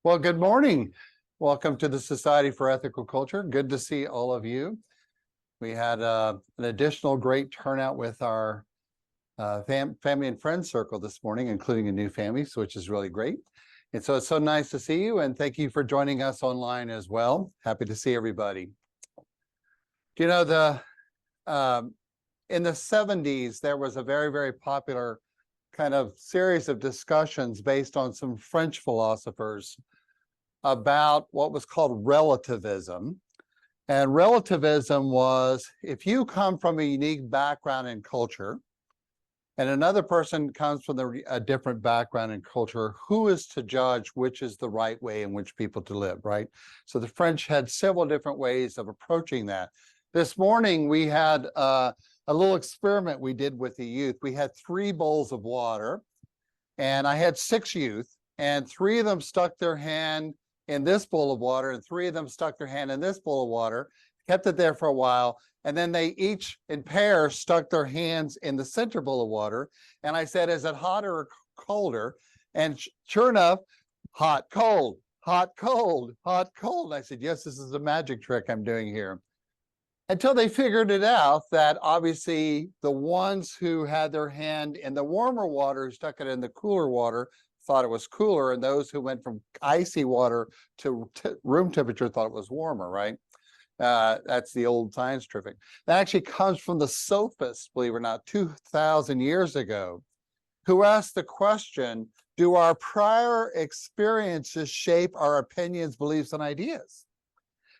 Well, good morning. Welcome to the Society for Ethical Culture. Good to see all of you. We had an additional great turnout with our family and friends circle this morning, including a new family, which is really great. And so it's so nice to see you, and thank you for joining us online as well. Happy to see everybody. You know, in the 70s, there was a very, very popular kind of series of discussions based on some French philosophers about what was called relativism. And relativism was, if you come from a unique background and culture, and another person comes from a different background and culture, who is to judge which is the right way in which people to live, right? So the French had several different ways of approaching that. This morning, we had a little experiment we did with the youth. We had 3 bowls of water, and I had 6 youth, and 3 of them stuck their hand in this bowl of water, and 3 of them stuck their hand in this bowl of water, kept it there for a while, and then they each in pairs stuck their hands in the center bowl of water. And I said, is it hotter or colder? And sure enough, hot, cold, hot, cold, hot, cold. And I said, yes, this is a magic trick I'm doing here. Until they figured it out that obviously the ones who had their hand in the warmer water, who stuck it in the cooler water, thought it was cooler, and those who went from icy water to room temperature thought it was warmer, right? That's the old science trick. That actually comes from the sophists, believe it or not, 2,000 years ago, who asked the question, do our prior experiences shape our opinions, beliefs, and ideas?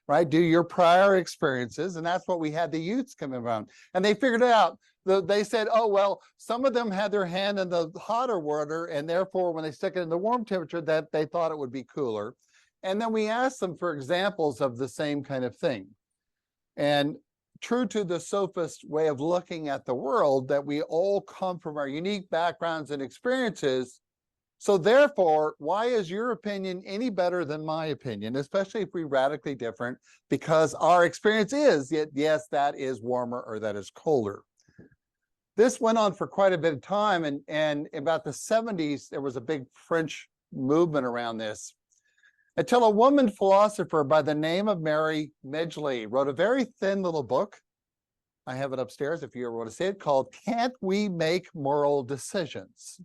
Right? Do your prior experiences, and that's what we had the youths come around. And they figured it out. They said, oh, well, some of them had their hand in the hotter water, and therefore when they stick it in the warm temperature, that they thought it would be cooler. And then we asked them for examples of the same kind of thing. And true to the sophist way of looking at the world, that we all come from our unique backgrounds and experiences. So therefore, why is your opinion any better than my opinion, especially if we're radically different? Because our experience is, yes, that is warmer or that is colder. This went on for quite a bit of time, and about the 70s, there was a big French movement around this, until a woman philosopher by the name of Mary Midgley wrote a very thin little book. I have it upstairs if you ever want to see it, called Can't We Make Moral Decisions?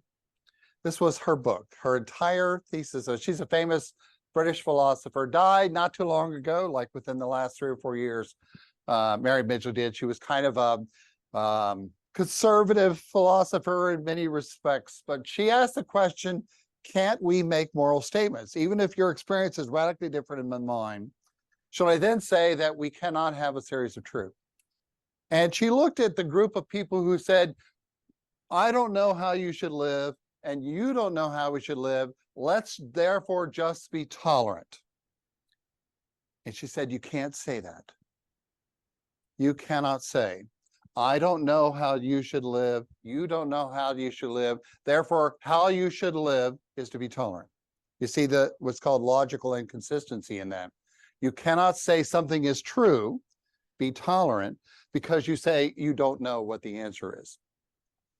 This was her book, her entire thesis. So she's a famous British philosopher, died not too long ago, like within the last 3 or 4 years. Mary Midgley did. She was kind of a conservative philosopher in many respects, but she asked the question, can't we make moral statements? Even if your experience is radically different than mine, shall I then say that we cannot have a series of truth? And she looked at the group of people who said, I don't know how you should live, and you don't know how we should live. Let's therefore just be tolerant. And she said, you can't say that. You cannot say, I don't know how you should live. You don't know how you should live. Therefore, how you should live is to be tolerant. You see what's called logical inconsistency in that. You cannot say something is true, be tolerant, because you say you don't know what the answer is.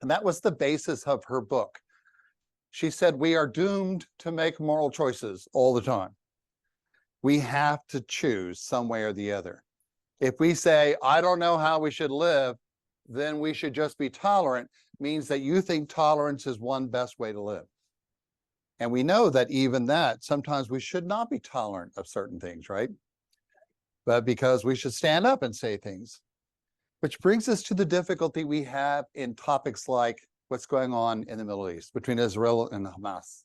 And that was the basis of her book. She said, we are doomed to make moral choices all the time. We have to choose some way or the other. If we say, I don't know how we should live, then we should just be tolerant, means that you think tolerance is one best way to live. And we know that even that, sometimes we should not be tolerant of certain things, right? But because we should stand up and say things. Which brings us to the difficulty we have in topics like what's going on in the Middle East between Israel and Hamas.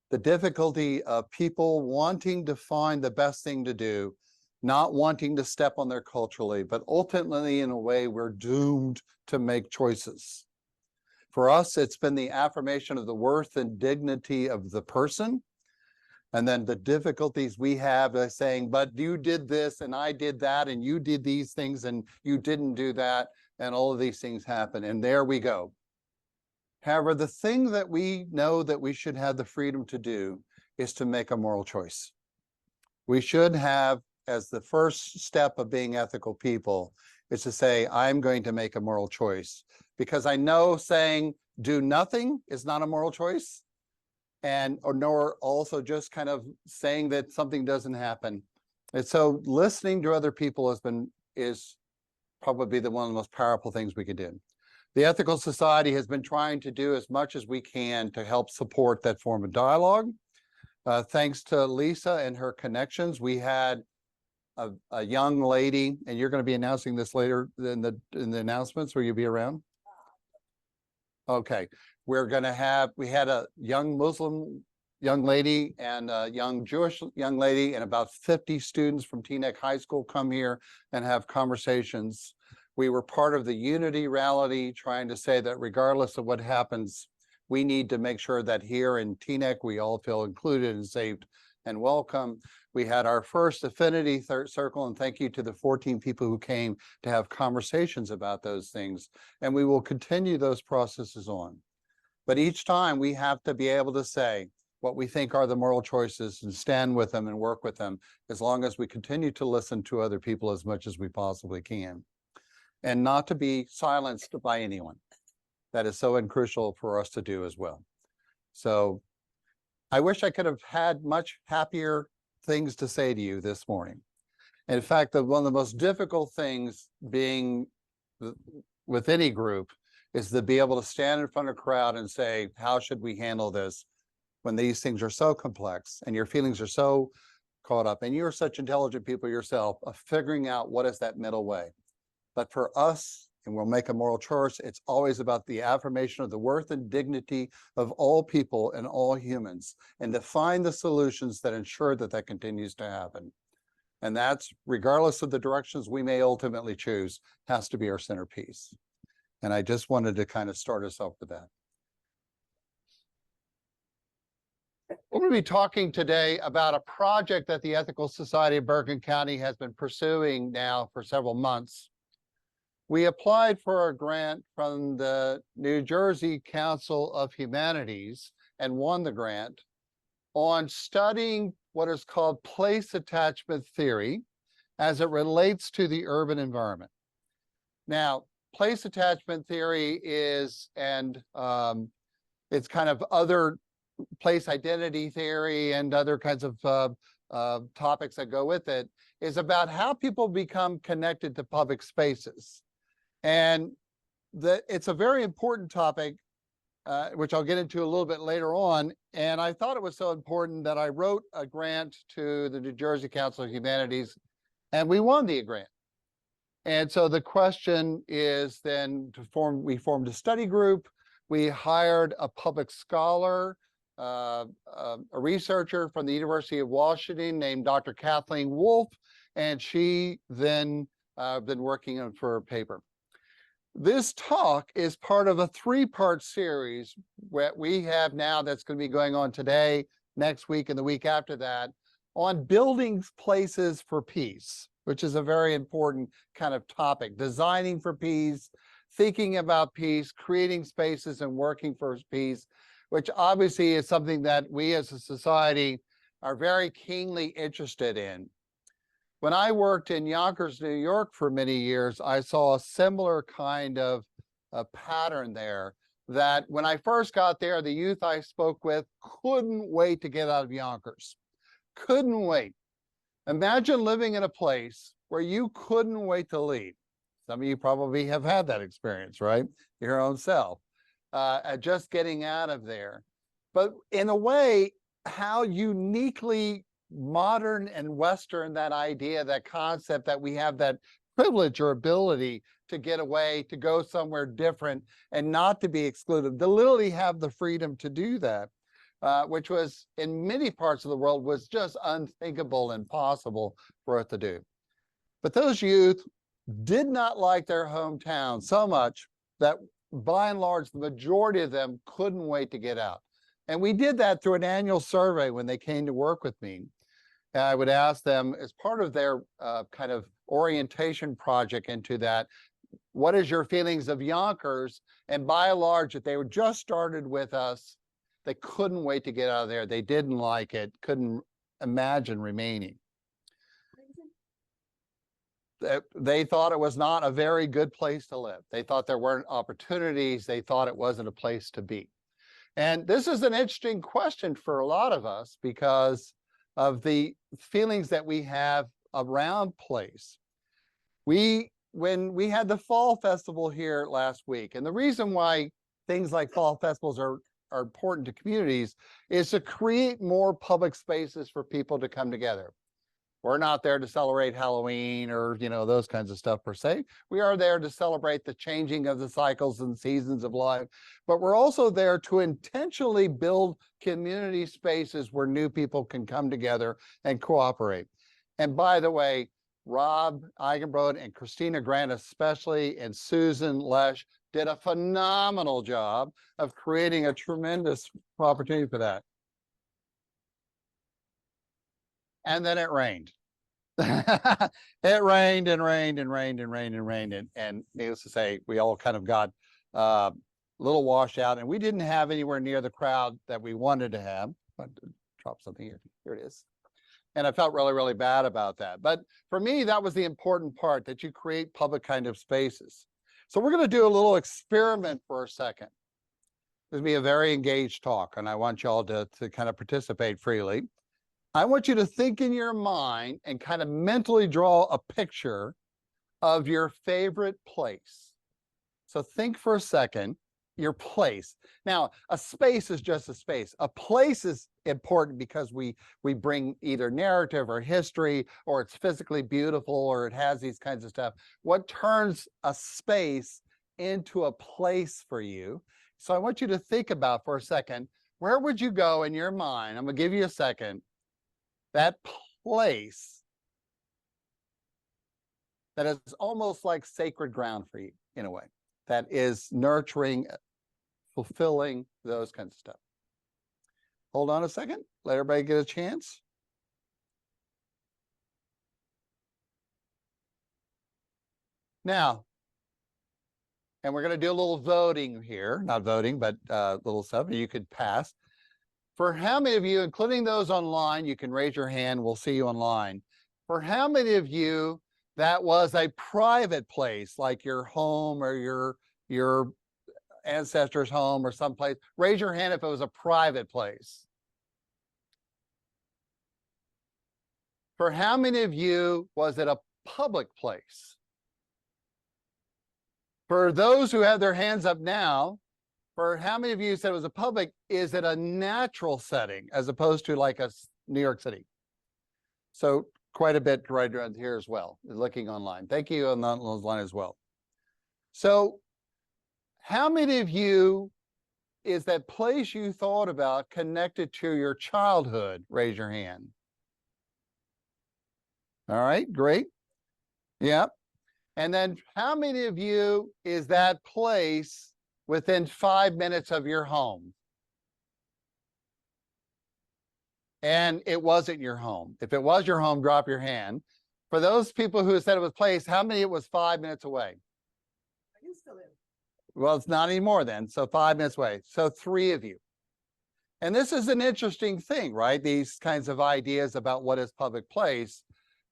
The difficulty of people wanting to find the best thing to do, not wanting to step on there culturally, but ultimately in a way we're doomed to make choices. For us, it's been the affirmation of the worth and dignity of the person, and then the difficulties we have by saying, but you did this and I did that and you did these things and you didn't do that, and all of these things happen, and there we go. However, the thing that we know that we should have the freedom to do is to make a moral choice. We should have, as the first step of being ethical people, is to say, I'm going to make a moral choice. Because I know saying do nothing is not a moral choice. or nor also just kind of saying that something doesn't happen. And so listening to other people is probably one of the most powerful things we could do. The Ethical Society has been trying to do as much as we can to help support that form of dialogue. Thanks to Lisa and her connections, we had a young lady, and you're going to be announcing this later in the announcements. Will you be around? Okay, we had a young Muslim young lady and a young Jewish young lady and about 50 students from Teaneck High School come here and have conversations. We were part of the unity rally, trying to say that regardless of what happens, we need to make sure that here in Teaneck, we all feel included and safe and welcome. We had our first affinity circle, and thank you to the 14 people who came to have conversations about those things. And we will continue those processes on. But each time we have to be able to say what we think are the moral choices and stand with them and work with them, as long as we continue to listen to other people as much as we possibly can, and not to be silenced by anyone. That is so crucial for us to do as well. So I wish I could have had much happier things to say to you this morning. In fact, one of the most difficult things being with any group is to be able to stand in front of a crowd and say, how should we handle this when these things are so complex and your feelings are so caught up, and you're such intelligent people yourself, of figuring out what is that middle way. But for us, and we'll make a moral choice, it's always about the affirmation of the worth and dignity of all people and all humans, and to find the solutions that ensure that that continues to happen. And that's, regardless of the directions we may ultimately choose, has to be our centerpiece. And I just wanted to kind of start us off with that. We're going to be talking today about a project that the Ethical Society of Bergen County has been pursuing now for several months. We applied for a grant from the New Jersey Council of Humanities and won the grant on studying what is called place attachment theory as it relates to the urban environment. Now, place attachment theory is, and it's kind of other place identity theory and other kinds of topics that go with it, is about how people become connected to public spaces. And it's a very important topic, which I'll get into a little bit later on. And I thought it was so important that I wrote a grant to the New Jersey Council of Humanities, and we won the grant. And so the question is then we formed a study group. We hired a public scholar, a researcher from the University of Washington named Dr. Kathleen Wolf, and she then been working on for a paper. This talk is part of a three-part series that we have now that's going to be going on today, next week, and the week after that, on building places for peace, which is a very important kind of topic. Designing for peace, thinking about peace, creating spaces and working for peace, which obviously is something that we as a society are very keenly interested in. When I worked in Yonkers, New York for many years, I saw a similar kind of pattern there, that when I first got there, the youth I spoke with couldn't wait to get out of Yonkers. Couldn't wait. Imagine living in a place where you couldn't wait to leave. Some of you probably have had that experience, right? Your own self, just getting out of there. But in a way, how uniquely modern and Western that idea, that concept that we have that privilege or ability to get away, to go somewhere different and not to be excluded, to literally have the freedom to do that, which was in many parts of the world was just unthinkable and impossible for us to do. But those youth did not like their hometown so much that by and large, the majority of them couldn't wait to get out. And we did that through an annual survey when they came to work with me. And I would ask them, as part of their kind of orientation project into that, what is your feelings of Yonkers? And by and large, if they were just started with us, they couldn't wait to get out of there. They didn't like it, couldn't imagine remaining. They thought it was not a very good place to live. They thought there weren't opportunities. They thought it wasn't a place to be. And this is an interesting question for a lot of us because of the feelings that we have around place. When we had the fall festival here last week, and the reason why things like fall festivals are important to communities is to create more public spaces for people to come together. We're not there to celebrate Halloween or, those kinds of stuff per se. We are there to celebrate the changing of the cycles and seasons of life, but we're also there to intentionally build community spaces where new people can come together and cooperate. And by the way, Rob Eigenbrod and Christina Grant especially, and Susan Lesh did a phenomenal job of creating a tremendous opportunity for that. And then it rained. It rained and rained and rained and rained and rained. And needless to say, we all kind of got a little washed out, and we didn't have anywhere near the crowd that we wanted to have. But drop something here. Here it is. And I felt really, really bad about that. But for me, that was the important part, that you create public kind of spaces. So we're going to do a little experiment for a second. This will be a very engaged talk, and I want y'all to kind of participate freely. I want you to think in your mind and kind of mentally draw a picture of your favorite place. So think for a second, your place. Now, a space is just a space. A place is important because we bring either narrative or history, or it's physically beautiful, or it has these kinds of stuff. What turns a space into a place for you? So I want you to think about for a second, where would you go in your mind? I'm going to give you a second. That place that is almost like sacred ground for you in a way, that is nurturing, fulfilling, those kinds of stuff. Hold on a second. Let everybody get a chance. Now, and we're going to do a little voting here, not voting, but little stuff. You could pass. For how many of you, including those online, you can raise your hand, we'll see you online. For how many of you that was a private place, like your home or your ancestors' home or someplace? Raise your hand if it was a private place. For how many of you was it a public place? For those who have their hands up now, for how many of you said it was a public, is it a natural setting as opposed to like a New York City? So quite a bit right around here as well, looking online. Thank you on those line as well. So how many of you is that place you thought about connected to your childhood? Raise your hand. All right, great. Yep. And then how many of you is that place within 5 minutes of your home? And it wasn't your home. If it was your home, drop your hand. For those people who said it was place, how many it was 5 minutes away? I used to live. Well, it's not anymore then. So 5 minutes away. So 3 of you. And this is an interesting thing, right? These kinds of ideas about what is public place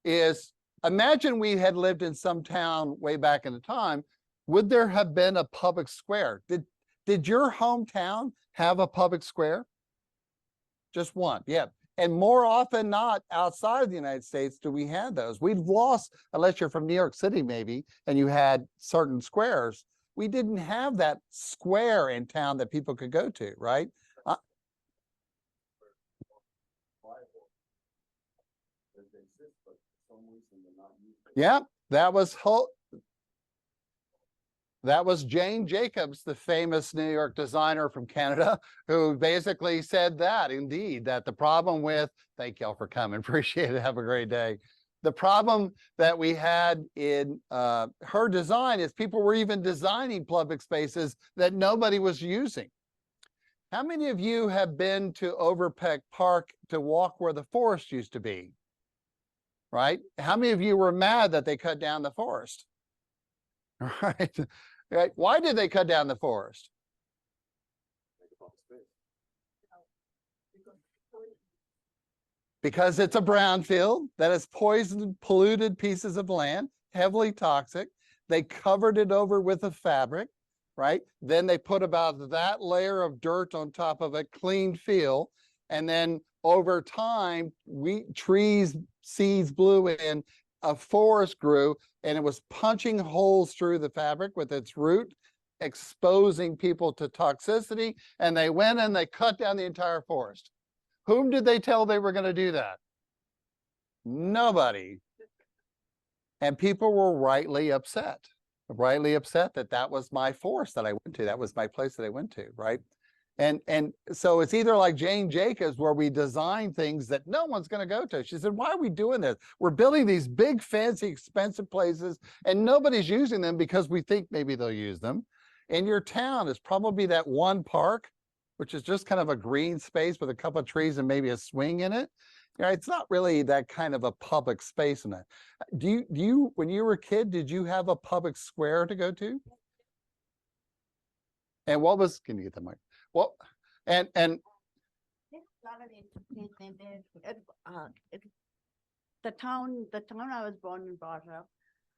is, imagine we had lived in some town way back in the time. Would there have been a public square? Did your hometown have a public square? Just one, yeah. And more often not, outside of the United States, do we have those. We've lost, unless you're from New York City maybe, and you had certain squares. We didn't have that square in town that people could go to, right? Yeah, that was Jane Jacobs, the famous New York designer from Canada, who basically said that, indeed, that the problem with, thank y'all for coming, appreciate it, have a great day. The problem that we had in her design is people were even designing public spaces that nobody was using. How many of you have been to Overpeck Park to walk where the forest used to be? Right? How many of you were mad that they cut down the forest? Right? Right? Why did they cut down the forest? Because it's a brownfield that has poisoned, polluted pieces of land, heavily toxic. They covered it over with a fabric. right? Then they put about that layer of dirt on top of a clean field. And then over time, trees, seeds blew in, a forest grew, and it was punching holes through the fabric with its root, exposing people to toxicity. And they went and they cut down the entire forest. Whom did they tell they were going to do that? Nobody. And people were rightly upset that that was my forest that I went to. That was my place that I went to, right? And so it's either like Jane Jacobs, where we design things that no one's going to go to. She said, why are we doing this? We're building these big, fancy, expensive places, and nobody's using them because we think maybe they'll use them. In your town is probably that one park, which is just kind of a green space with a couple of trees and maybe a swing in it. You know, it's not really that kind of a public space in it. Do you, when you were a kid, did you have a public square to go to? And what was, can you get the mic? Well, and There's a lot of entertainment there. The town I was born and brought up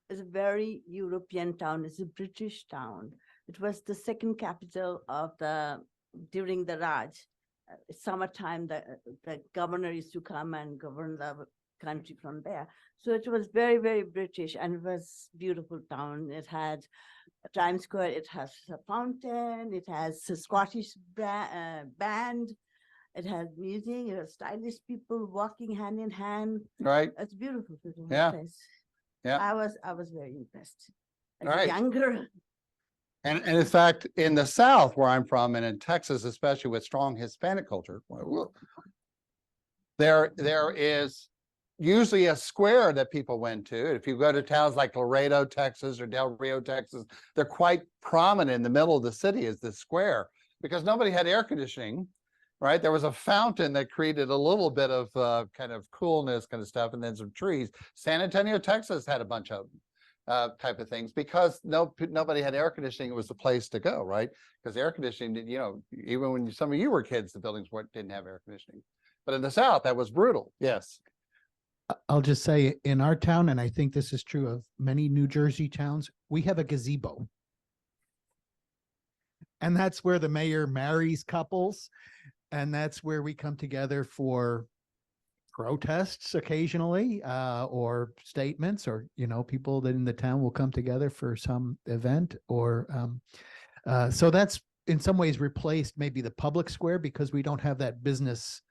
is a very European town. It's a British town. It was the second capital of during the Raj. Summertime, the governor used to come and govern the country from there. So it was very, very British, and it was a beautiful town. It had Times Square, it has a fountain, it has a Scottish band, it has music, it has stylish people walking hand in hand. right. It's beautiful, beautiful Yeah. place. Yeah. I was very impressed. As a Right. younger. And in fact, in the South, where I'm from, and in Texas, especially with strong Hispanic culture, there is usually a square that people went to. If you go to towns like Laredo, Texas, or Del Rio, Texas, they're quite prominent in the middle of the city is the square, because nobody had air conditioning, right? There was a fountain that created a little bit of kind of coolness kind of stuff, and then some trees. San Antonio, Texas had a bunch of type of things, because nobody had air conditioning. It was the place to go, right? Because air conditioning, you know, even when some of you were kids, the buildings didn't have air conditioning. But in the South, that was brutal. Yes. I'll just say, in our town, and I think this is true of many New Jersey towns, we have a gazebo. And that's where the mayor marries couples. And that's where we come together for protests occasionally, or statements, or, you know, people that in the town will come together for some event, or so that's in some ways replaced maybe the public square, because we don't have that business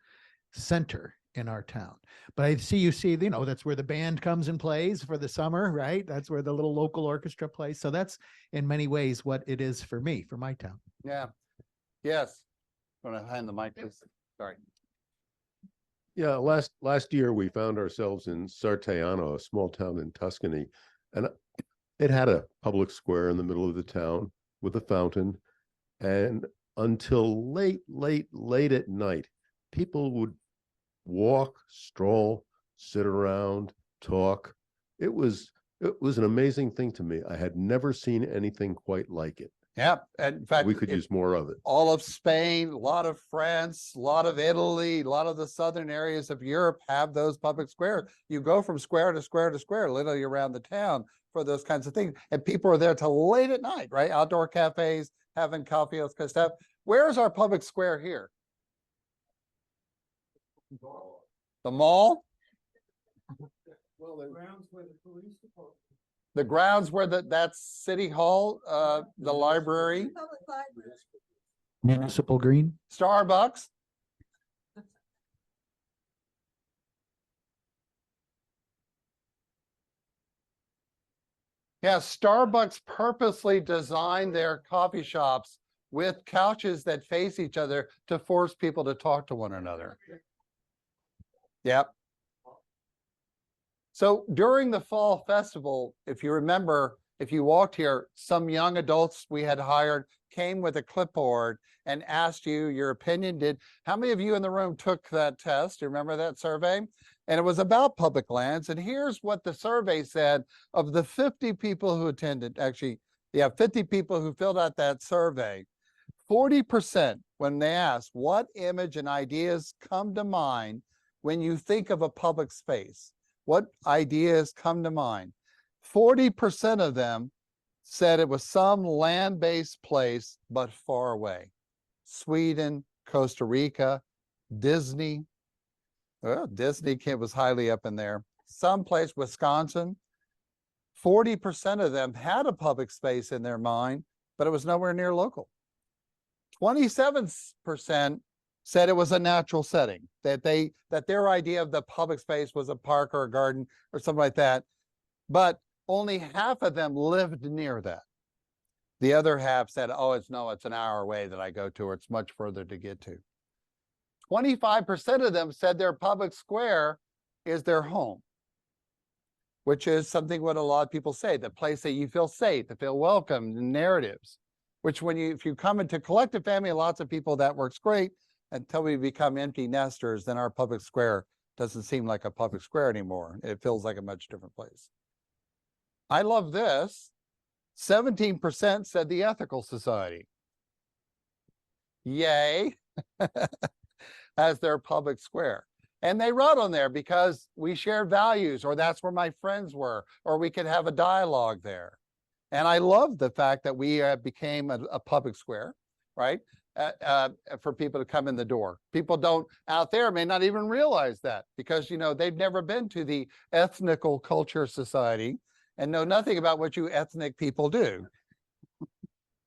center in our town. But I see, you know, that's where the band comes and plays for the summer, right? That's where the little local orchestra plays. So that's in many ways what it is for me, for my town. Yeah. Yes. I'm going to hand the mic, please. Sorry. Yeah, last year we found ourselves in Sarteano, a small town in Tuscany, and it had a public square in the middle of the town with a fountain. And until late at night, people would walk, stroll, sit around, talk. It was an amazing thing to me. I had never seen anything quite like it. Yeah. And in fact, We could use more of it. all of Spain, a lot of France, a lot of Italy, a lot of the southern areas of Europe have those public squares. You go from square to square to square, literally around the town, for those kinds of things. And people are there till late at night, right? Outdoor cafes, having coffee, all this kind of stuff. Where's our public square here? The mall? Well, The grounds where that's City Hall, the library, Public library. Municipal Green. Starbucks. Yeah, Starbucks purposely designed their coffee shops with couches that face each other to force people to talk to one another. Yep. So during the fall festival, if you remember, if you walked here, some young adults we had hired came with a clipboard and asked you your opinion. How many of you in the room took that test? You remember that survey? And it was about public lands. And here's what the survey said of the 50 people who attended. Actually, 50 people who filled out that survey. 40%, when they asked what image and ideas come to mind when you think of a public space, what ideas come to mind? 40% of them said it was some land-based place, but far away. Sweden, Costa Rica, Disney. Well, Disney was highly up in there. Someplace, Wisconsin. 40% of them had a public space in their mind, but it was nowhere near local. 27% said it was a natural setting, that their idea of the public space was a park or a garden or something like that. But only half of them lived near that. The other half said, oh, it's an hour away that I go to, or it's much further to get to. 25% of them said their public square is their home, which is something what a lot of people say, the place that you feel safe, to feel welcome, the narratives, which if you come into collective family, lots of people, that works great until we become empty nesters, then our public square doesn't seem like a public square anymore. It feels like a much different place. I love this. 17% said the Ethical Society. Yay. As their public square. And they wrote on there because we shared values, or that's where my friends were, or we could have a dialogue there. And I love the fact that we became a public square, right? For people to come in the door. People out there may not even realize that, because, they've never been to the Ethnical Culture Society and know nothing about what you ethnic people do.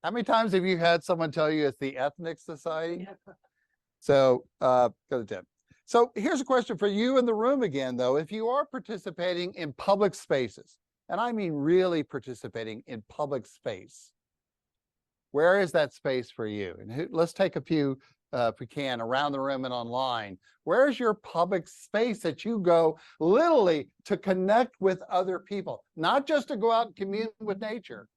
How many times have you had someone tell you it's the Ethnic Society? So go to Deb. So here's a question for you in the room again, though. If you are participating in public spaces, and I mean really participating in public space, where is that space for you? And let's take a few, if we can, around the room and online. Where's your public space that you go literally to connect with other people, not just to go out and commune with nature?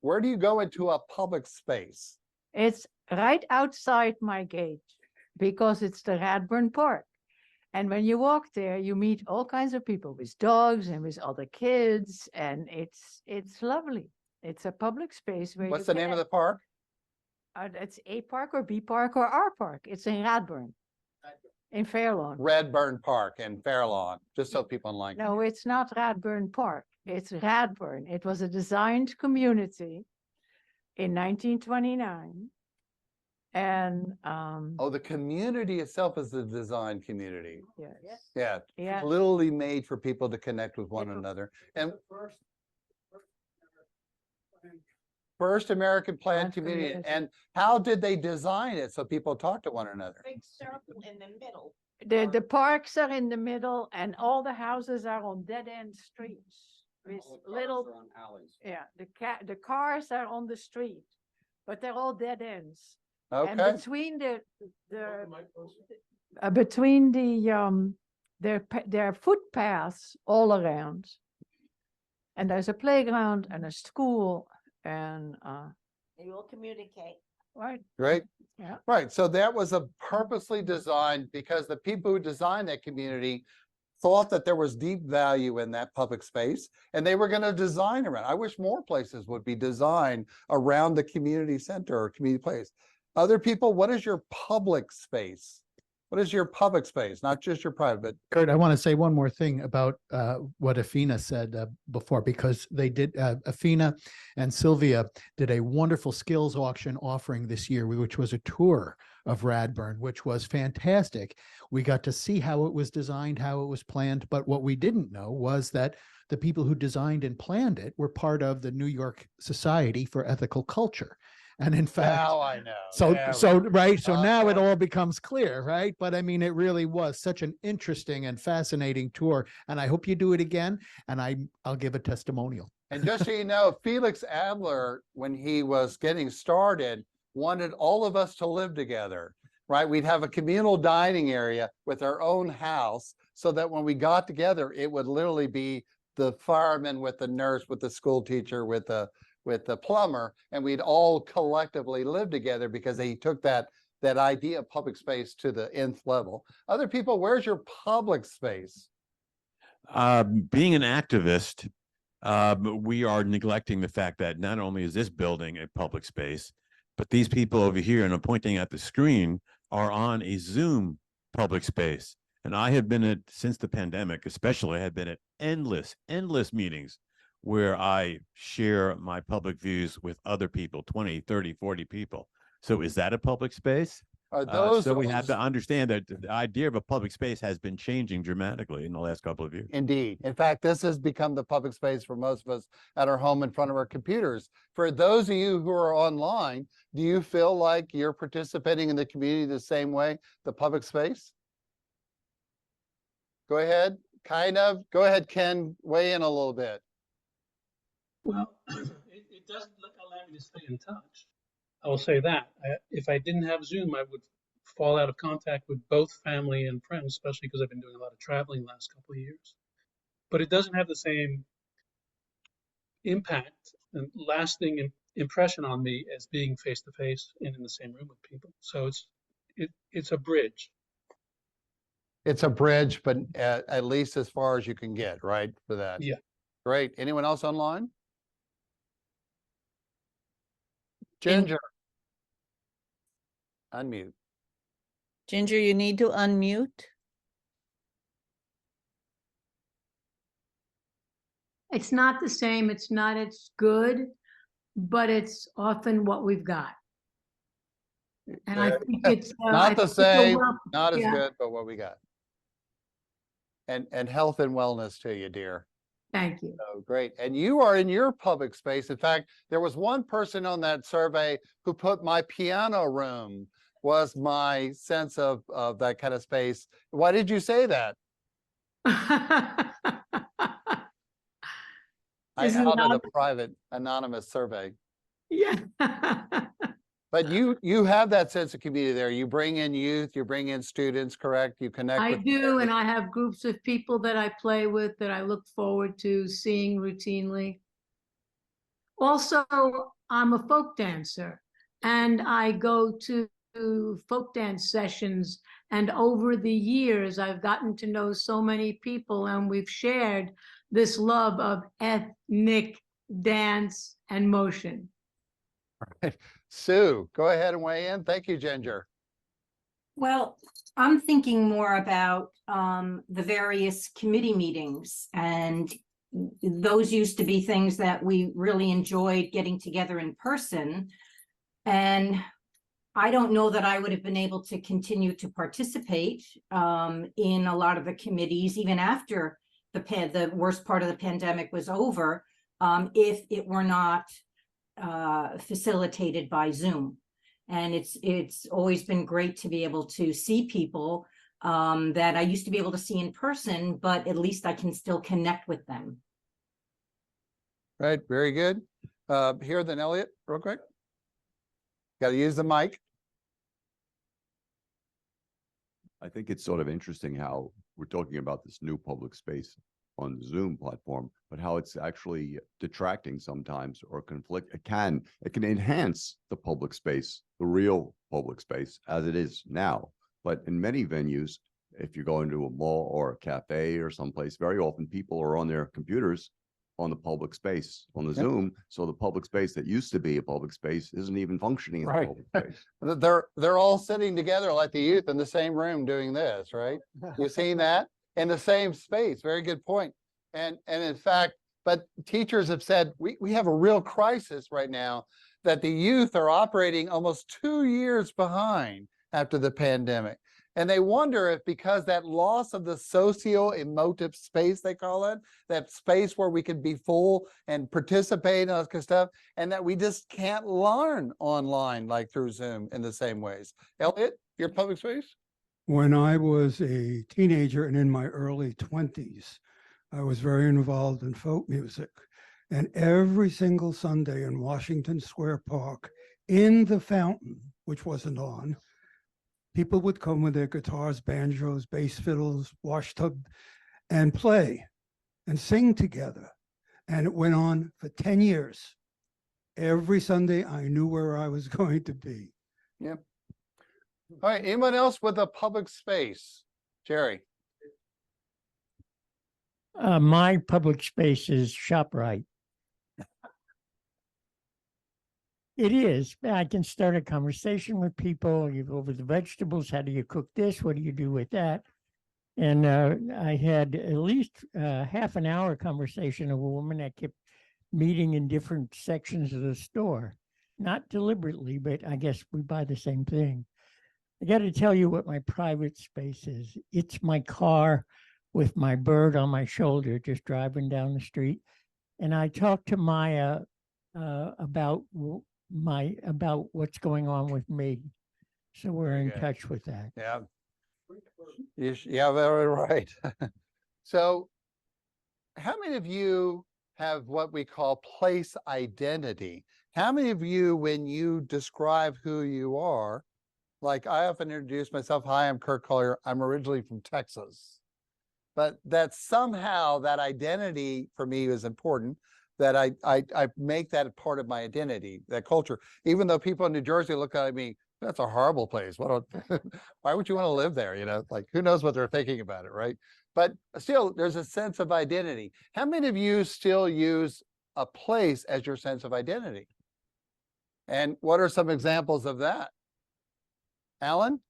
Where do you go into a public space? It's right outside my gate, because it's the Radburn Park. And when you walk there, you meet all kinds of people with dogs and with other kids, and it's lovely. It's a public space where What's the name of the park? It's A Park or B Park or R Park. It's in Radburn, in Fairlawn. Redburn Park in Fairlawn, just so people online. No, it's not Radburn Park. It's Radburn. It was a designed community in 1929. And Oh, the community itself is the design community. yes. Yeah, Yeah. literally made for people to connect with one Yeah. another. And first American planned Planned community. community. And how did they design it so people talk to one another? Big circle in the middle. The parks are in the middle, and all the houses are on dead-end streets with little, yeah, the cars are on the street, but they're all dead ends. And Okay, between there are footpaths all around. And there's a playground and a school and They will communicate. right. great. Yeah. Right, so that was a purposely designed because the people who designed that community thought that there was deep value in that public space, and they were going to design around. I wish more places would be designed around the community center or community place. Other people, what is your public space? What is your public space? Not just your private, but Kurt, I want to say one more thing about what Afina said before, because they did, Afina and Sylvia did a wonderful skills auction offering this year, which was a tour of Radburn, which was fantastic. We got to see how it was designed, how it was planned, but what we didn't know was that the people who designed and planned it were part of the New York Society for Ethical Culture. And in fact, now I know. so now it Uh-huh. all becomes clear, right? But I mean, it really was such an interesting and fascinating tour, and I hope you do it again. And I'll give a testimonial. And just so you know, Felix Adler, when he was getting started, wanted all of us to live together, right? We'd have a communal dining area with our own house, so that when we got together, it would literally be the fireman with the nurse, with the school teacher, with the plumber, and we'd all collectively live together because he took that idea of public space to the nth level. Other people, where's your public space? Being an activist, we are neglecting the fact that not only is this building a public space, but these people over here, and I'm pointing at the screen, are on a Zoom public space. And I have been since the pandemic, especially, I have been at endless meetings where I share my public views with other people, 20, 30, 40 people. So is that a public space? Are those So we have to those- understand that the idea of a public space has been changing dramatically in the last couple of years. Indeed. In fact, this has become the public space for most of us at our home in front of our computers. For those of you who are online, do you feel like you're participating in the community the same way, the public space? Go ahead, kind of. Go ahead, Ken, weigh in a little bit. Well, it does allow me to stay in touch. I will say that. If I didn't have Zoom, I would fall out of contact with both family and friends, especially because I've been doing a lot of traveling the last couple of years. But it doesn't have the same impact and lasting impression on me as being face to face and in the same room with people. So it's a bridge. It's a bridge, but at least as far as you can get, right, for that? Yeah. Great. Anyone else online? Ginger. Unmute. Ginger, you need to unmute. It's not the same, it's not as good, but it's often what we've got. And I think it's. I Not the think it's a same, well- not as yeah. good, but what we got. And health and wellness to you, dear. Thank you. Oh, great. And you are in your public space. In fact, there was one person on that survey who put my piano room was my sense of that kind of space. Why did you say that? I Isn't outed a that- private anonymous survey. Yeah. But you have that sense of community there. You bring in youth, you bring in students, correct? You connect I with do, and I have groups of people that I play with that I look forward to seeing routinely. Also, I'm a folk dancer, and I go to folk dance sessions, and over the years, I've gotten to know so many people, and we've shared this love of ethnic dance and motion. Sue, go ahead and weigh in. Thank you, Ginger. Well, I'm thinking more about the various committee meetings, and those used to be things that we really enjoyed getting together in person. And I don't know that I would have been able to continue to participate in a lot of the committees, even after the worst part of the pandemic was over, if it were not facilitated by Zoom. And it's always been great to be able to see people that I used to be able to see in person, but at least I can still connect with them. Right, very good. Here then, Elliot, real quick. Got to use the mic. I think it's sort of interesting how we're talking about this new public space on the Zoom platform, but how it's actually detracting sometimes or conflict. It can enhance the public space, the real public space as it is now. But in many venues, if you go into a mall or a cafe or someplace, very often people are on their computers on the public space, on the Yep. Zoom. So the public space that used to be a public space isn't even functioning as a Right. public space. They're all sitting together like the youth in the same room doing this, right? You seen that? In the same space. Very good point. And in fact, but teachers have said, we have a real crisis right now that the youth are operating almost 2 years behind after the pandemic. And they wonder if because that loss of the socio-emotive space, they call it, that space where we can be full and participate and all that kind of stuff, and that we just can't learn online like through Zoom in the same ways. Elliot, your public space? When I was a teenager and in my early 20s, I was very involved in folk music. And every single Sunday in Washington Square Park, in the fountain, which wasn't on, people would come with their guitars, banjos, bass fiddles, wash tub, and play and sing together. And it went on for 10 years. Every Sunday, I knew where I was going to be. Yep. All right, anyone else with a public space? Jerry? My public space is ShopRite. It is. I can start a conversation with people. You go over the vegetables. How do you cook this? What do you do with that? And I had at least half an hour conversation with a woman that kept meeting in different sections of the store. Not deliberately, but I guess we buy the same thing. I got to tell you what my private space is. It's my car with my bird on my shoulder, just driving down the street. And I talked to Maya about what's going on with me. So we're in Okay. touch with that. Yeah. Yeah, very right. So how many of you have what we call place identity? How many of you, when you describe who you are, like I often introduce myself, hi, I'm Curt Collier. I'm originally from Texas. But that somehow that identity for me is important, that I make that a part of my identity, that culture. Even though people in New Jersey look at me, that's a horrible place. Why would you want to live there? You know, like who knows what they're thinking about it, right? But still, there's a sense of identity. How many of you still use a place as your sense of identity? And what are some examples of that? Alan?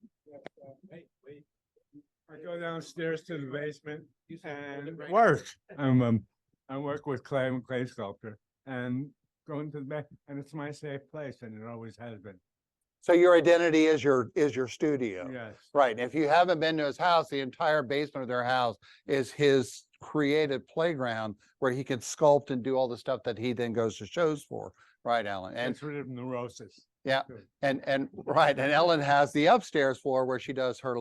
I go downstairs to the basement and work. I work with clay sculpture and go into the back, and it's my safe place, and it always has been. So your identity is your studio. Yes. Right. If you haven't been to his house, the entire basement of their house is his creative playground where he can sculpt and do all the stuff that he then goes to shows for. Right, Alan? And It's rid of neurosis. yeah, and right, and Ellen has the upstairs floor where she does her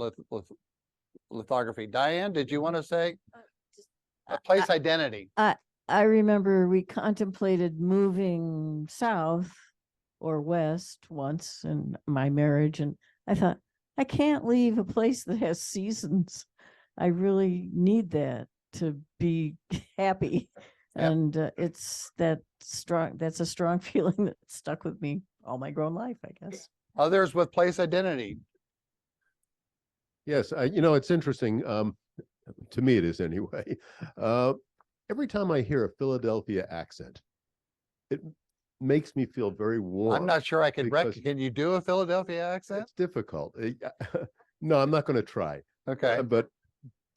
lithography. Diane, did you want to say a place identity? I remember we contemplated moving south or west once in my marriage, and I thought, I can't leave a place that has seasons. I really need that to be happy. Yep. And it's that's a strong feeling that stuck with me all my grown life, I guess. Others with place identity. Yes, it's interesting. To me, it is anyway. Every time I hear a Philadelphia accent, it makes me feel very warm. I'm not sure I can because can you do a Philadelphia accent? It's difficult. No, I'm not going to try. Okay.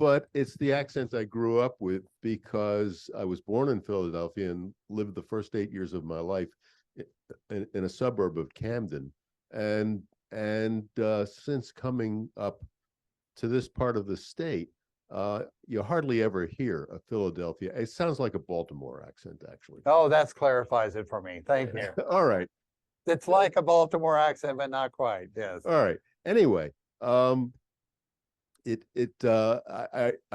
But it's the accent I grew up with because I was born in Philadelphia and lived the first 8 years of my life in a suburb of Camden. And since coming up to this part of the state, you hardly ever hear a Philadelphia. It sounds like a Baltimore accent, actually. Oh, that clarifies it for me. Thank you. All right. It's like a Baltimore accent, but not quite. Yes. All right. Anyway, I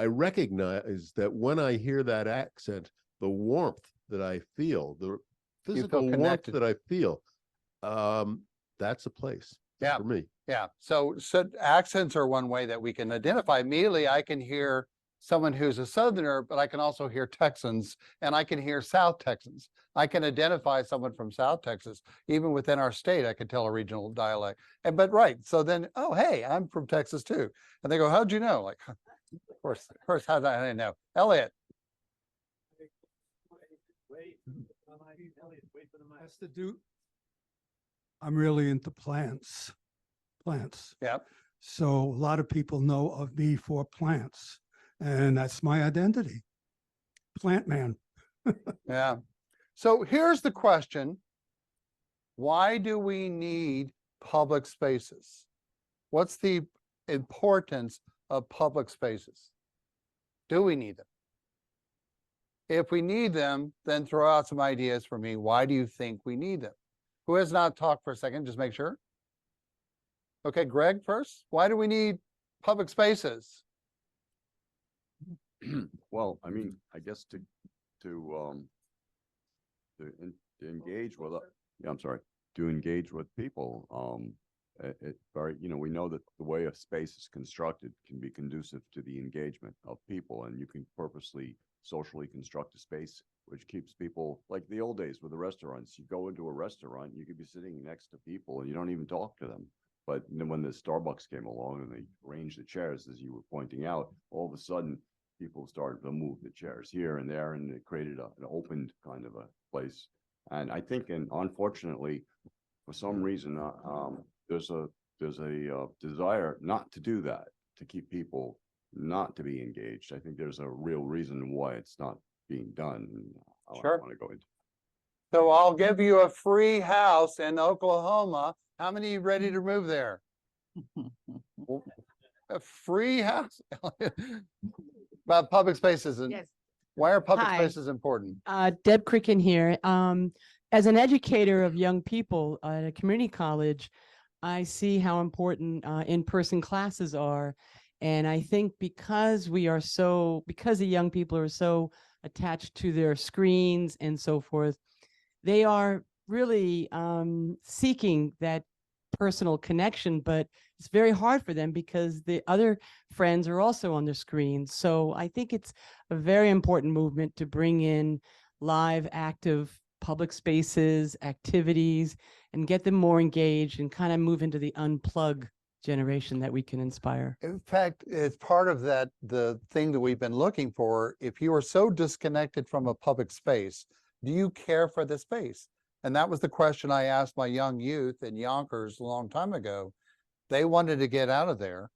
recognize that when I hear that accent, the warmth that I feel, the physical warmth connected. that I feel, that's a place Yeah. for me. Yeah. So accents are one way that we can identify. Immediately, I can hear someone who's a Southerner, but I can also hear Texans, and I can hear South Texans. I can identify someone from South Texas. Even within our state, I can tell a regional dialect. But right. So then, oh, hey, I'm from Texas too. And they go, how'd you know? Like, of course, how did I know? Elliot. That's the dude. I'm really into plants. Yep. So a lot of people know of me for plants, and that's my identity. Plant man. Yeah. So here's the question. Why do we need public spaces? What's the importance of public spaces? Do we need them? If we need them, then throw out some ideas for me. Why do you think we need them? Who has not talked for a second? Just make sure. Okay, Greg first. Why do we need public spaces? Well, I mean, I guess to engage with, to engage with people. We know that the way a space is constructed can be conducive to the engagement of people, and you can purposely socially construct a space which keeps people, like the old days with the restaurants. You go into a restaurant, you could be sitting next to people and you don't even talk to them. But then when the Starbucks came along and they arranged the chairs, as you were pointing out, all of a sudden people started to move the chairs here and there, and it created an opened kind of a place. And I think, and unfortunately, for some reason, there's a desire not to do that, to keep people not to be engaged. I think there's a real reason why it's not being done. I Sure. don't want to go into. So I'll give you a free house in Oklahoma. How many ready to move there? A free house? About public spaces. And Yes. why are public Hi. spaces important? Deb Cricken here. As an educator of young people at a community college, I see how important in-person classes are. And I think because the young people are so attached to their screens and so forth, they are really seeking that personal connection, but it's very hard for them because the other friends are also on the screen. So I think it's a very important movement to bring in live, active public spaces, activities, and get them more engaged and kind of move into the unplug generation that we can inspire. In fact, it's part of that, the thing that we've been looking for. If you are so disconnected from a public space, do you care for the space? And that was the question I asked my young youth in Yonkers a long time ago. They wanted to get out of there.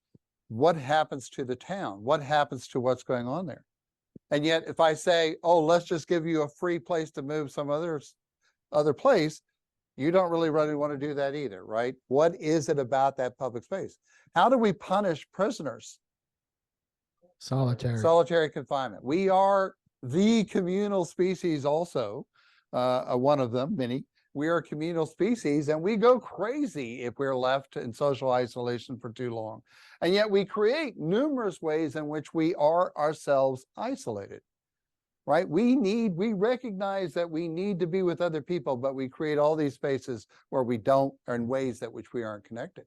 What happens to the town? What happens to what's going on there? And yet, if I say, oh, let's just give you a free place to move some other place, you don't really want to do that either, right? What is it about that public space? How do we punish prisoners? Solitary confinement. We are the communal species also, one of them, many. We are a communal species and we go crazy if we're left in social isolation for too long. And yet we create numerous ways in which we are ourselves isolated, right? We recognize that we need to be with other people, but we create all these spaces where we don't, or in ways that which we aren't connected.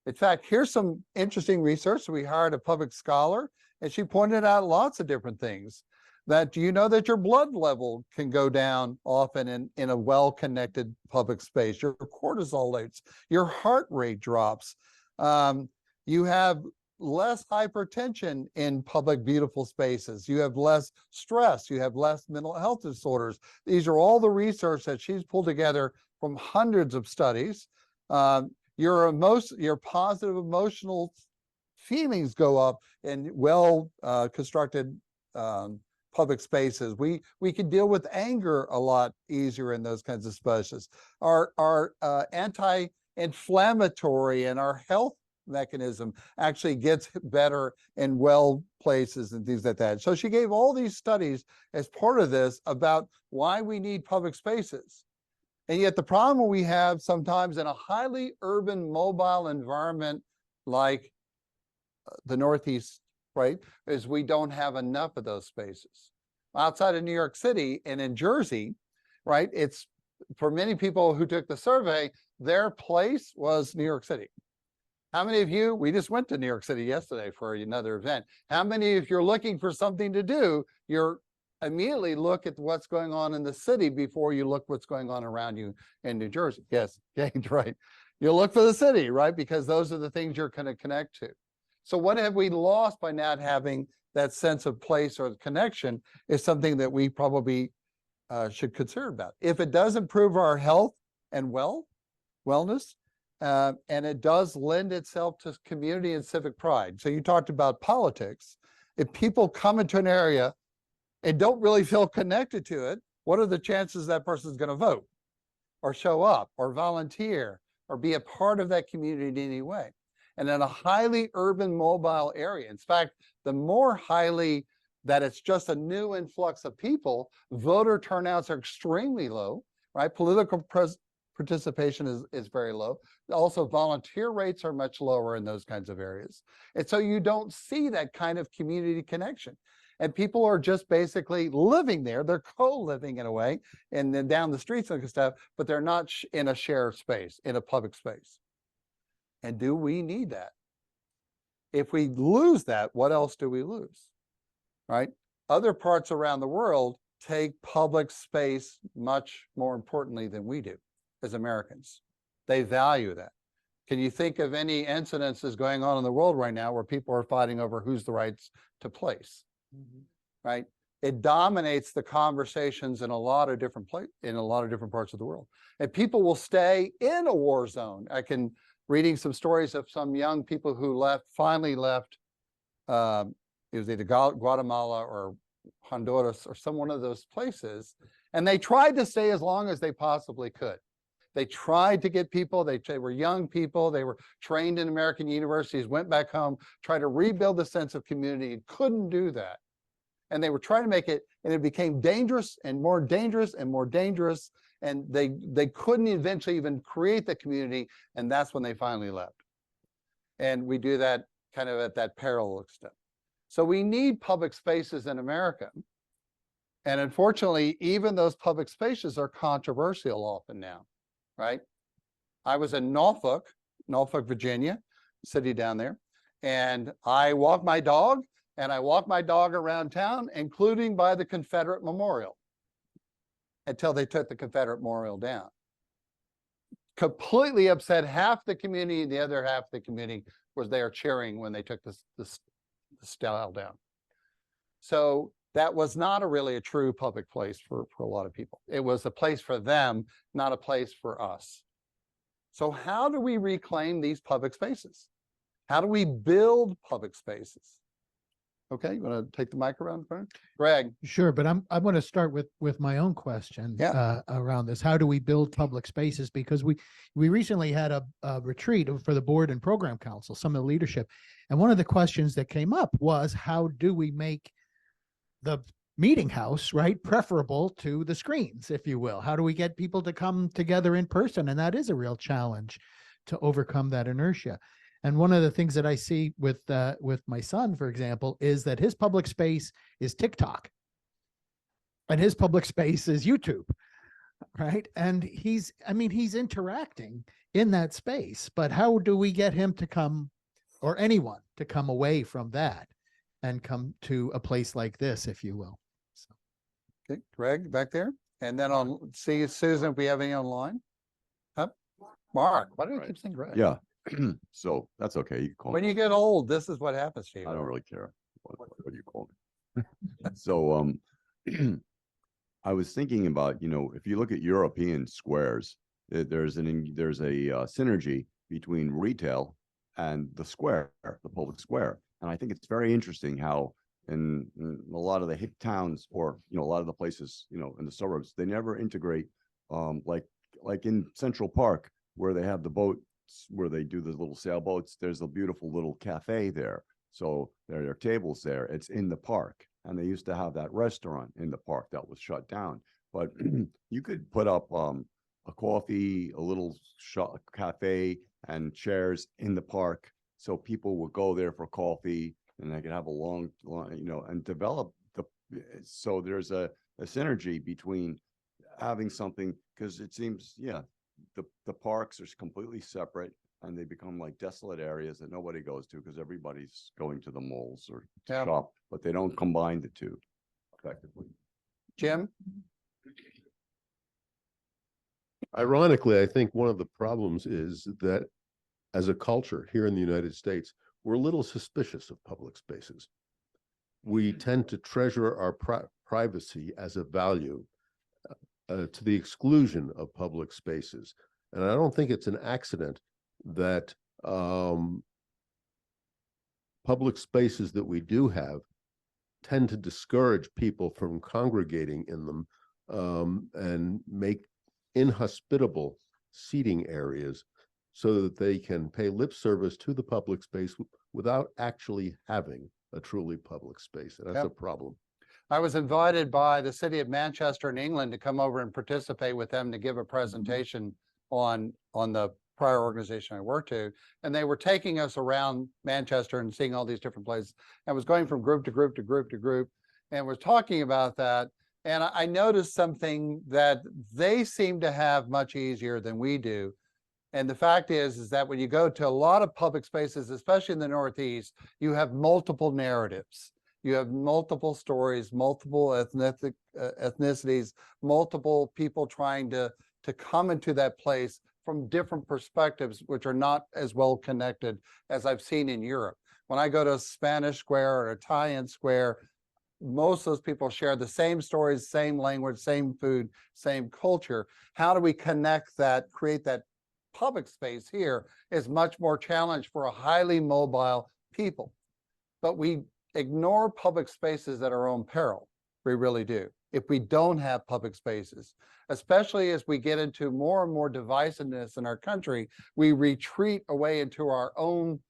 In fact, here's some interesting research. We hired a public scholar and she pointed out lots of different things. That do you know that your blood level can go down often in a well-connected public space? Your cortisol rates, your heart rate drops. You have less hypertension in public, beautiful spaces. You have less stress. You have less mental health disorders. These are all the research that she's pulled together from hundreds of studies. Your positive emotional feelings go up in well-constructed public spaces. We can deal with anger a lot easier in those kinds of spaces. Our anti-inflammatory and our health mechanism actually gets better in well places and things like that. So she gave all these studies as part of this about why we need public spaces. And yet the problem we have sometimes in a highly urban mobile environment like the Northeast, right, is we don't have enough of those spaces. Outside of New York City and in Jersey, right, it's for many people who took the survey, their place was New York City. How many of you, we just went to New York City yesterday for another event. How many, if you're looking for something to do, you're immediately look at what's going on in the city before you look what's going on around you in New Jersey? Yes, James, right. You'll look for the city, right? Because those are the things you're going to connect to. So what have we lost by not having that sense of place or connection is something that we probably should consider about. If it does improve our health and wellness, and it does lend itself to community and civic pride. So you talked about politics. If people come into an area and don't really feel connected to it, what are the chances that person's going to vote or show up or volunteer or be a part of that community in any way? And in a highly urban mobile area, in fact, the more highly that it's just a new influx of people, voter turnouts are extremely low, right? Political participation is very low. Also, volunteer rates are much lower in those kinds of areas. And so you don't see that kind of community connection. And people are just basically living there. They're co-living in a way, and then down the streets and stuff, but they're not in a shared space, in a public space. And do we need that? If we lose that, what else do we lose? Right? Other parts around the world take public space much more importantly than we do as Americans. They value that. Can you think of any incidences going on in the world right now where people are fighting over who's the rights to place? Right? It dominates the conversations in a lot of different parts of the world. And people will stay in a war zone. Reading some stories of some young people who finally left, it was either Guatemala or Honduras or one of those places, And they tried to stay as long as they possibly could. They tried to get people, they were young people, they were trained in American universities, went back home, tried to rebuild the sense of community, and couldn't do that. And they were trying to make it, and it became dangerous and more dangerous and more dangerous. And they couldn't eventually even create the community. And that's when they finally left. And we do that kind of at that parallel extent. So we need public spaces in America. And unfortunately, even those public spaces are controversial often now, right? I was in Norfolk, Virginia, city down there, and I walk my dog, and I walk my dog around town, including by the Confederate Memorial, until they took the Confederate Memorial down. Completely upset half the community, the other half of the community was there cheering when they took the style down. So that was not really a true public place for a lot of people. It was a place for them, not a place for us. So how do we reclaim these public spaces? How do we build public spaces? Okay, you want to take the mic around, Greg? Sure, but I want to start with my own question around this. How do we build public spaces? Because we recently had a retreat for the board and program council, some of the leadership, and one of the questions that came up was, how do we make the meeting house, right, preferable to the screens, if you will? How do we get people to come together in person? And that is a real challenge to overcome that inertia. And one of the things that I see with my son, for example, is that his public space is TikTok, and his public space is YouTube, right? And he's interacting in that space. But how do we get him to come, or anyone to come away from that and come to a place like this, if you will? So. Okay, Greg, back there, and then I'll see Susan if we have any online. Huh? Mark, why do I keep saying Greg? Yeah. So that's okay. You can call When me. you get old, this is what happens to you. I don't really care what you call me. So I was thinking about, if you look at European squares, there's a synergy between retail and the square, the public square. And I think it's very interesting how in a lot of the hip towns, or a lot of the places, in the suburbs, they never integrate like in Central Park, where they have the boat, where they do the little sailboats. There's a beautiful little cafe there. So there are tables there. It's in the park. And they used to have that restaurant in the park that was shut down. But you could put up a coffee, a little cafe and chairs in the park. So people would go there for coffee, and they could have a long, and develop so there's a synergy between having something, because it seems, the parks are completely separate, and they become like desolate areas that nobody goes to because everybody's going to the malls or to shop, but they don't combine the two effectively. Jim? Ironically, I think one of the problems is that as a culture here in the United States, we're a little suspicious of public spaces. We tend to treasure our privacy as a value to the exclusion of public spaces. And I don't think it's an accident that public spaces that we do have tend to discourage people from congregating in them and make inhospitable seating areas so that they can pay lip service to the public space without actually having a truly public space. And that's a problem. I was invited by the city of Manchester in England to come over and participate with them to give a presentation on the prior organization I worked to. And they were taking us around Manchester and seeing all these different places. I was going from group to group to group to group, and was talking about that. And I noticed something that they seem to have much easier than we do. And the fact is that when you go to a lot of public spaces, especially in the Northeast, you have multiple narratives. You have multiple stories, multiple ethnicities, multiple people trying to come into that place from different perspectives, which are not as well connected as I've seen in Europe. When I go to a Spanish square or Italian square, most of those people share the same stories, same language, same food, same culture. How do we connect that, create that public space here is much more challenged for a highly mobile people. But we ignore public spaces at our own peril. We really do. if we don't have public spaces, especially as we get into more and more divisiveness in our country. We retreat away into our own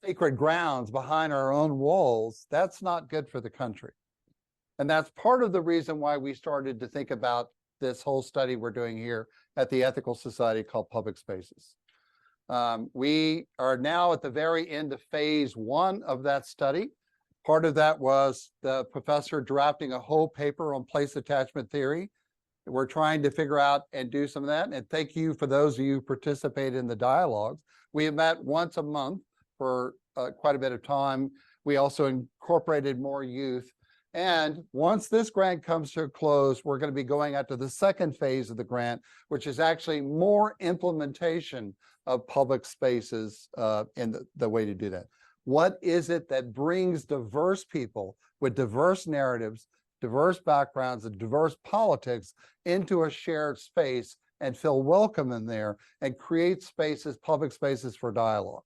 sacred grounds behind our own walls. That's not good for the country. And that's part of the reason why we started to think about this whole study we're doing here at the Ethical Society called Public Spaces. We are now at the very end of phase 1 of that study. Part of that was the professor drafting a whole paper on place attachment theory. We're trying to figure out and do some of that. And thank you for those of you who participated in the dialogues. We have met once a month for quite a bit of time. We also incorporated more youth. And once this grant comes to a close, we're going to be going out to the second phase of the grant, which is actually more implementation of public spaces in the way to do that. What is it that brings diverse people with diverse narratives, diverse backgrounds, and diverse politics into a shared space and feel welcome in there and create spaces, public spaces for dialogue?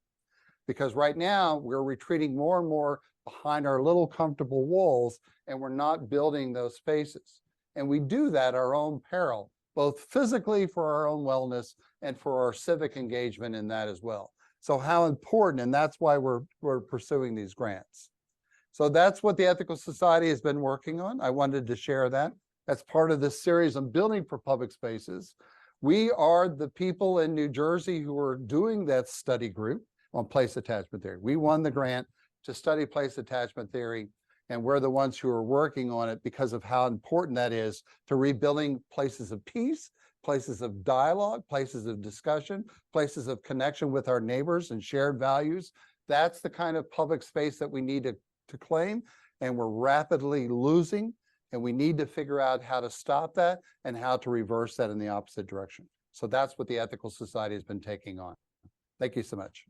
Because right now we're retreating more and more behind our little comfortable walls, and we're not building those spaces. And we do that at our own peril, both physically for our own wellness and for our civic engagement in that as well. So how important, and that's why we're pursuing these grants. So that's what the Ethical Society has been working on. I wanted to share that. That's part of this series on building for public spaces. We are the people in New Jersey who are doing that study group on place attachment theory. We won the grant to study place attachment theory, and we're the ones who are working on it because of how important that is to rebuilding places of peace, places of dialogue, places of discussion, places of connection with our neighbors and shared values. That's the kind of public space that we need to claim, and we're rapidly losing, and we need to figure out how to stop that and how to reverse that in the opposite direction. So that's what the Ethical Society has been taking on. Thank you so much.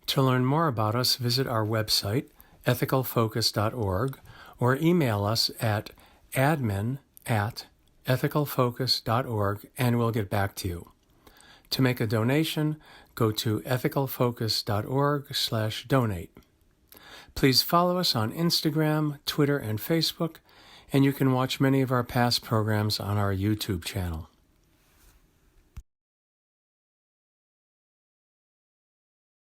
To learn more about us, visit our website, ethicalfocus.org, or email us at admin@ethicalfocus.org, and we'll get back to you. To make a donation, go to ethicalfocus.org/donate. Please follow us on Instagram, Twitter, and Facebook, and you can watch many of our past programs on our YouTube channel.